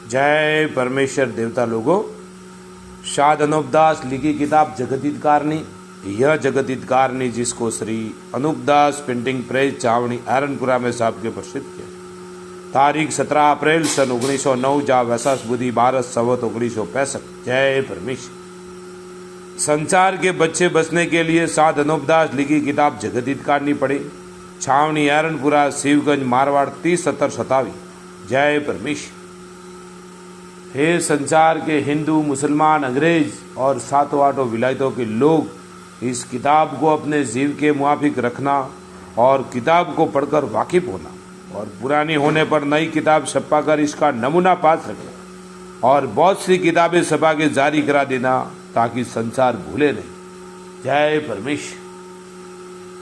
जय परमेश्वर देवता लोगों। शाद अनूपदास लिखी किताब जगतितकारणी। यह जगतितकारणी जिसको श्री अनूपदास प्रिंटिंग प्रेस चावनी आरनपुरा में साहब के प्रसिद्ध किया। तारीख 17 अप्रैल सन 1909 जा वैसाख बुद्धि 12 संवत 1965। जय परमेश्वर। संसार के बच्चे बसने के लिए साध अनूपदास लिखी किताब जगतितकारणी पढ़े। छावनी आरनपुरा शिवगंज मारवाड़ 307027। जय परमेश्वर। हे संसार के हिंदू मुसलमान अंग्रेज और सातों आठों विलायतों के लोग इस किताब को अपने जीव के मुआफिक रखना और किताब को पढ़कर वाकिफ होना और पुरानी होने पर नई किताब छपा कर इसका नमूना पास रखना और बहुत सी किताबें छपा के जारी करा देना ताकि संसार भूले नहीं। जय परमेश्वर।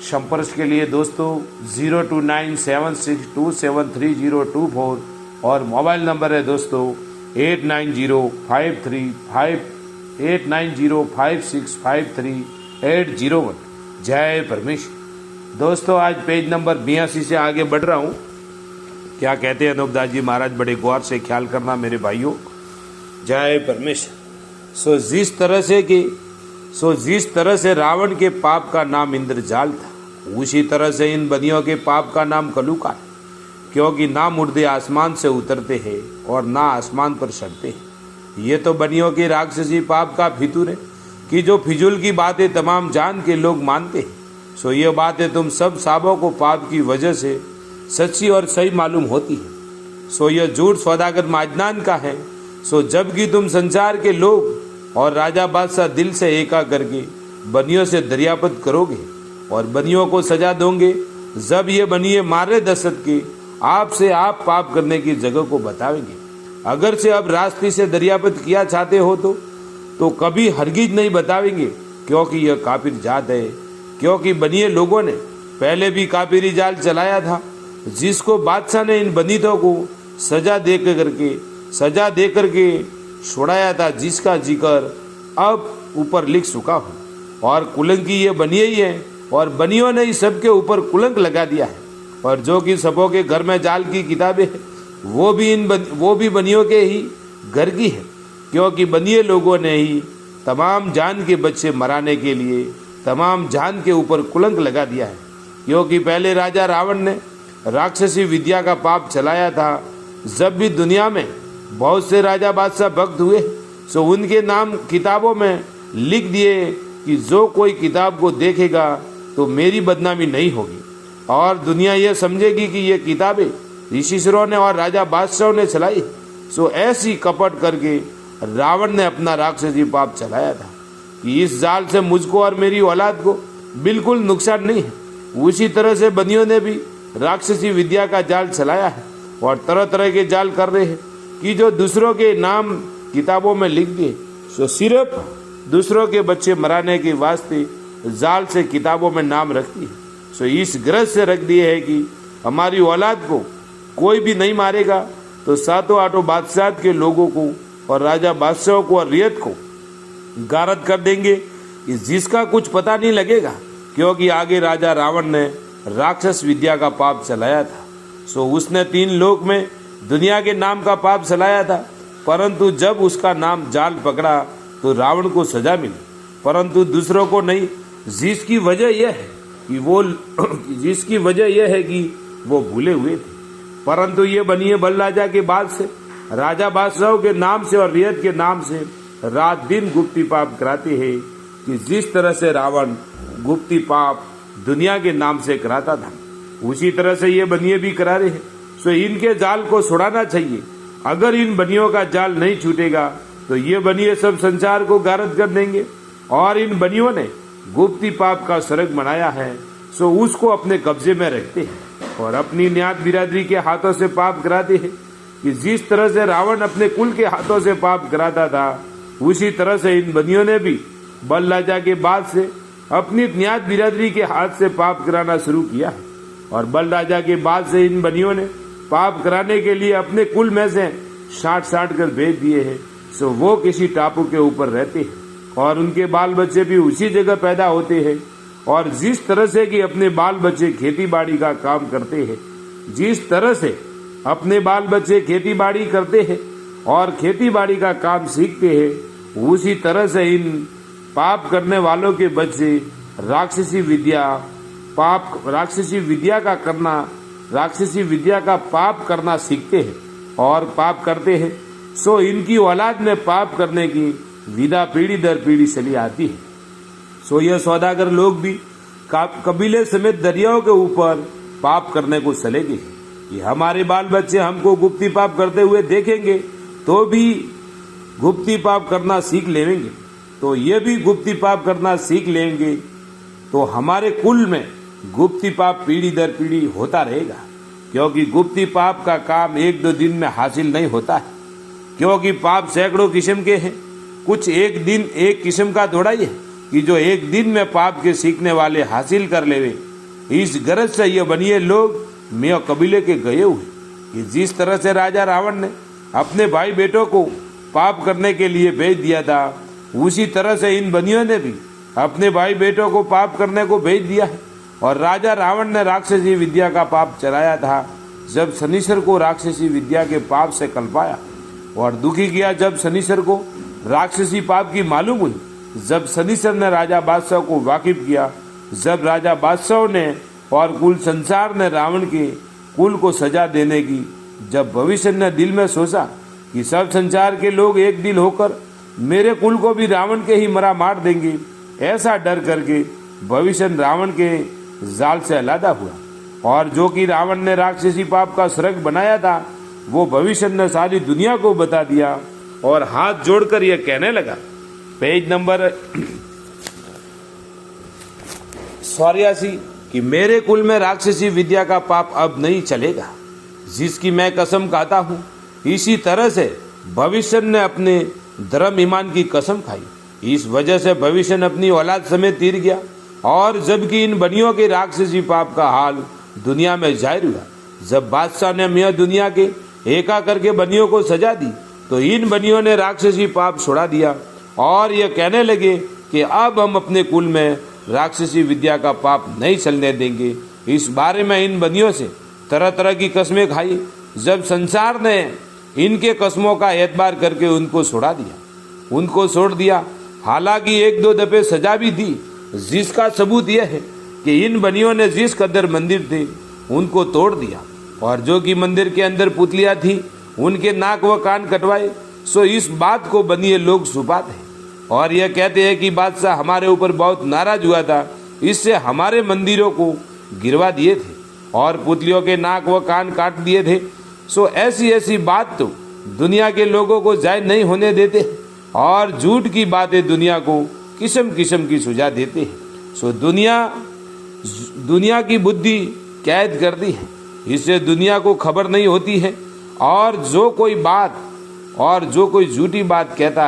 संपर्क के लिए दोस्तों 029762733024 और मोबाइल नंबर है दोस्तों 8905565381। जय परमेश्वर। दोस्तों आज पेज नंबर 82 से आगे बढ़ रहा हूँ। क्या कहते हैं अनूपदास जी महाराज, बड़े गौर से ख्याल करना मेरे भाइयों। जय परमेश्वर। जिस तरह से रावण के पाप का नाम इंद्रजाल था, उसी तरह से इन बनियों के पाप का नाम कलुका है, क्योंकि ना मुर्दे आसमान से उतरते हैं और ना आसमान पर चढ़ते हैं। ये तो बनियों के राक्षसी पाप का फितूर है कि जो फिजूल की बातें तमाम जान के लोग मानते हैं। सो ये बातें तुम सब साबों को पाप की वजह से सच्ची और सही मालूम होती है। सो यह झूठ सौदागर माजनान का है। सो जबकि तुम संसार के लोग और राजा बादशाह दिल से एका करके बनियों से दरियापत करोगे और बनियों को सजा दोगे, जब ये बनिए मारे दशत के आपसे आप पाप करने की जगह को बतावेंगे। अगर से अब रास्ते से दरियापत किया चाहते हो तो कभी हरगिज नहीं बतावेंगे, क्योंकि यह काफिर जात है। क्योंकि बनिए लोगों ने पहले भी काफिरी जाल चलाया था, जिसको बादशाह ने इन बंदितों को सजा दे करके छुड़ाया था, जिसका जिक्र अब ऊपर लिख चुका हूँ। और कुलंकी ये बनिए ही है और बनियों ने इस सबके ऊपर कुलंक लगा दिया है। और जो कि सबों के घर में जाल की किताबें हैं वो भी बनियों के ही घर की है, क्योंकि बनिए लोगों ने ही तमाम जान के बच्चे मराने के लिए तमाम जान के ऊपर कुलंक लगा दिया है। क्योंकि पहले राजा रावण ने राक्षसी विद्या का पाप चलाया था। जब भी दुनिया में बहुत से राजा बादशाह भक्त हुए सो उनके नाम किताबों में लिख दिए कि जो कोई किताब को देखेगा तो मेरी बदनामी नहीं होगी और दुनिया यह समझेगी कि ये किताबें ऋषिश्वरों ने और राजा बादशाहों ने चलाई। सो ऐसी कपट करके रावण ने अपना राक्षसी पाप चलाया था कि इस जाल से मुझको और मेरी औलाद को बिल्कुल नुकसान नहीं है। उसी तरह से बनियों ने भी राक्षसी विद्या का जाल चलाया है और तरह तरह के जाल कर रहे हैं कि जो दूसरों के नाम किताबों में लिख दिए, सो सिर्फ दूसरों के बच्चे मराने के वास्ते जाल से किताबों में नाम रखती है। सो इस गरज से रख दिए है कि हमारी औलाद को कोई भी नहीं मारेगा तो सातों आठों बादशाह के लोगों को और राजा बादशाहों को और रियत को गारद कर देंगे, जिसका कुछ पता नहीं लगेगा। क्योंकि आगे राजा रावण ने राक्षस विद्या का पाप चलाया था। सो उसने 3 लोक में दुनिया के नाम का पाप चलाया था, परंतु जब उसका नाम जाल पकड़ा तो रावण को सजा मिली, परंतु दूसरों को नहीं। जिसकी वजह यह है कि वो भूले हुए थे। परंतु ये बनिए बल राजा के बाद से राजा बादशाहों के नाम से और रियत के नाम से रात दिन गुप्ती पाप कराते हैं कि जिस तरह से रावण गुप्ती पाप दुनिया के नाम से कराता था, उसी तरह से ये बनिए भी करा रहे हैं। सो इनके जाल को छुड़ाना चाहिए। अगर इन बनियों का जाल नहीं छूटेगा तो ये बनिए सब संसार को गारद कर देंगे। और इन बनियों ने गुप्ती पाप का स्वर्ग बनाया है, सो उसको अपने कब्जे में रखते हैं और अपनी न्यात बिरादरी के हाथों से पाप कराते हैं कि जिस तरह से रावण अपने कुल के हाथों से पाप कराता था, उसी तरह से इन बनियों ने भी बल राजा के बाद से अपनी न्यात बिरादरी के हाथ से पाप कराना शुरू किया है। और बल राजा के बाद से इन बनियों ने पाप कराने के लिए अपने कुल में से छांट कर भेज दिए हैं। सो वो किसी टापू के ऊपर रहते हैं और उनके बाल बच्चे भी उसी जगह पैदा होते हैं। और जिस तरह से कि अपने बाल बच्चे खेती बाड़ी का काम करते हैं, जिस तरह से अपने बाल बच्चे खेती बाड़ी करते हैं और खेती बाड़ी का काम सीखते हैं, उसी तरह से इन पाप करने वालों के बच्चे राक्षसी विद्या का पाप करना सीखते हैं और पाप करते हैं। सो इनकी औलाद में पाप करने की विधा पीढ़ी दर पीढ़ी चली आती है। सो यह सौदागर लोग भी कबीले समेत दरियाओं के ऊपर पाप करने को चले गए कि हमारे बाल बच्चे हमको गुप्ती पाप करते हुए देखेंगे तो भी गुप्ती पाप करना सीख लेंगे, तो ये भी गुप्ती पाप करना सीख लेंगे, तो हमारे कुल में गुप्ती पाप पीढ़ी दर पीढ़ी होता रहेगा। क्योंकि गुप्ती पाप का काम एक दो दिन में हासिल नहीं होता है, क्योंकि पाप सैकड़ों किस्म के हैं। कुछ एक दिन एक किस्म का थोड़ा ही है कि जो एक दिन में पाप के सीखने वाले हासिल कर लेवे। इस गरज से ये बनिए लोग मेय कबीले के गए हुए कि जिस तरह से राजा रावण ने अपने भाई बेटों को पाप करने के लिए भेज दिया था, उसी तरह से इन बनियों ने भी अपने भाई बेटों को पाप करने को भेज दिया है। और राजा रावण ने राक्षसी विद्या का पाप चलाया था। जब शनिश्चर को राक्षसी विद्या के पाप से कल्पाया और दुखी किया, जब शनिश्चर को राक्षसी पाप की मालूम हुई, जब शनिश्चर ने राजा बादशाह को वाकिफ किया, जब राजा बादशाह ने और कुल संसार ने रावण के कुल को सजा देने की, जब भविष्य ने दिल में सोचा कि सब संसार के लोग एक दिल होकर मेरे कुल को भी रावण के ही मरा मार देंगे, ऐसा डर करके भविष्य रावण के जाल से अलहदा हुआ। और जो कि रावण ने राक्षसी पाप का स्वर्ग बनाया था, वो भविष्य ने सारी दुनिया को बता दिया और हाथ जोड़कर यह कहने लगा, पेज नंबर 84, कि मेरे कुल में राक्षसी विद्या का पाप अब नहीं चलेगा, जिसकी मैं कसम खाता हूँ। इसी तरह से भविष्य ने अपने धर्म ईमान की कसम खाई। इस वजह से भविष्य ने अपनी औलाद समेत तीर गया। और जबकि इन बनियों के राक्षसी पाप का हाल दुनिया में जाहिर हुआ, जब बादशाह ने मियाँ दुनिया के एका करके बनियों को सजा दी, तो इन बनियों ने राक्षसी पाप छोड़ा दिया और ये कहने लगे कि अब हम अपने कुल में राक्षसी विद्या का पाप नहीं चलने देंगे। इस बारे में इन बनियों से तरह तरह की कस्में खाई। जब संसार ने इनके कस्मों का एतबार करके उनको छोड़ दिया, हालांकि एक दो दफे सजा भी दी, जिसका सबूत यह है कि इन बनियों ने जिस कदर मंदिर थे उनको तोड़ दिया और जो कि मंदिर के अंदर पुतलियां थी उनके नाक व कान कटवाए। सो इस बात को बनिए लोग छुपाते हैं और यह कहते हैं कि बादशाह हमारे ऊपर बहुत नाराज हुआ था, इससे हमारे मंदिरों को गिरवा दिए थे और पुतलियों के नाक व कान काट दिए थे। सो ऐसी बात तो दुनिया के लोगों को जाहिर नहीं होने देते और झूठ की बातें दुनिया को किस्म किस्म की सुझा देते हैं। सो दुनिया की बुद्धि कैद कर दी है, इससे दुनिया को खबर नहीं होती है। और जो कोई झूठी बात कहता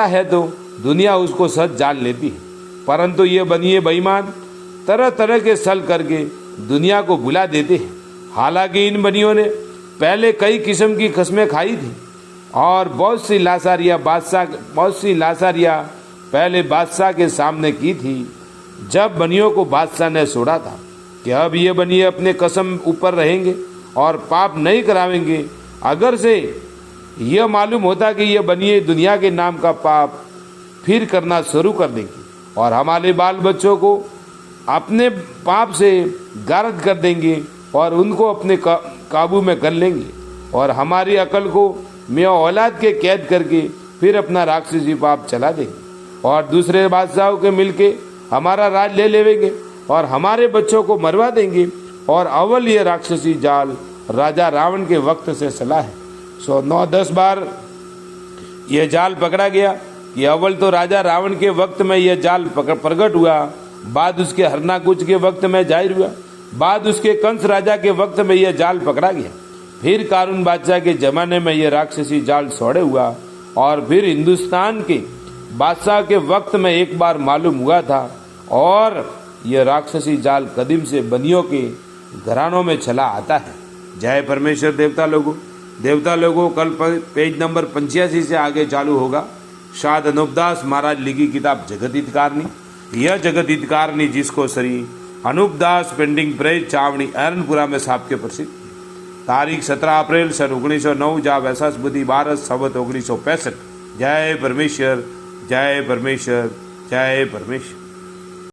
है तो दुनिया उसको सच जान लेती है। परंतु ये बनिए बेईमान तरह तरह के सल करके दुनिया को भुला देते हैं। हालांकि इन बनियों ने पहले कई किस्म की कस्में खाई थी और बहुत सी लासारियाँ पहले बादशाह के सामने की थी। जब बनियों को बादशाह ने छोड़ा था कि अब ये बनिए अपने कसम ऊपर रहेंगे और पाप नहीं करावेंगे, अगर से यह मालूम होता कि ये बनिए दुनिया के नाम का पाप फिर करना शुरू कर देंगे और हमारे बाल बच्चों को अपने पाप से गारद कर देंगे और उनको अपने काबू में कर लेंगे और हमारी अकल को मियाँ औलाद के कैद करके फिर अपना राक्षसी पाप चला देंगे और दूसरे बादशाहों के मिलके हमारा राज ले लेंगे और हमारे बच्चों को मरवा देंगे। और अव्वल ये राक्षसी जाल राजा रावण के वक्त से चला है। 9-10 बार यह जाल पकड़ा गया। ये अव्वल तो राजा रावण के वक्त में यह जाल प्रकट हुआ, बाद उसके हरनाकुच के वक्त में जाहिर हुआ, बाद उसके कंस राजा के वक्त में यह जाल पकड़ा गया, फिर कारून बादशाह के जमाने में यह राक्षसी जाल छोड़े हुआ और फिर हिंदुस्तान के बादशाह के वक्त में एक बार मालूम हुआ था। और यह राक्षसी जाल कदीम से बनियों के घरानों में चला आता है। जय परमेश्वर। देवता लोगों कल पेज नंबर 85 से आगे चालू होगा। शाद अनूपदास महाराज लिखी किताब जगत हितकारनी। यह जगत हितकारनी जिसको श्री अनूपदास पेंटिंग प्रेस चावड़ी एरनपुरा में साहब के प्रसिद्ध। तारीख 17 अप्रैल सन 1909 जा वैसाख बुद्धि 12 संवत 1965। जय परमेश्वर, जय परमेश्वर, जय परमेश्वर।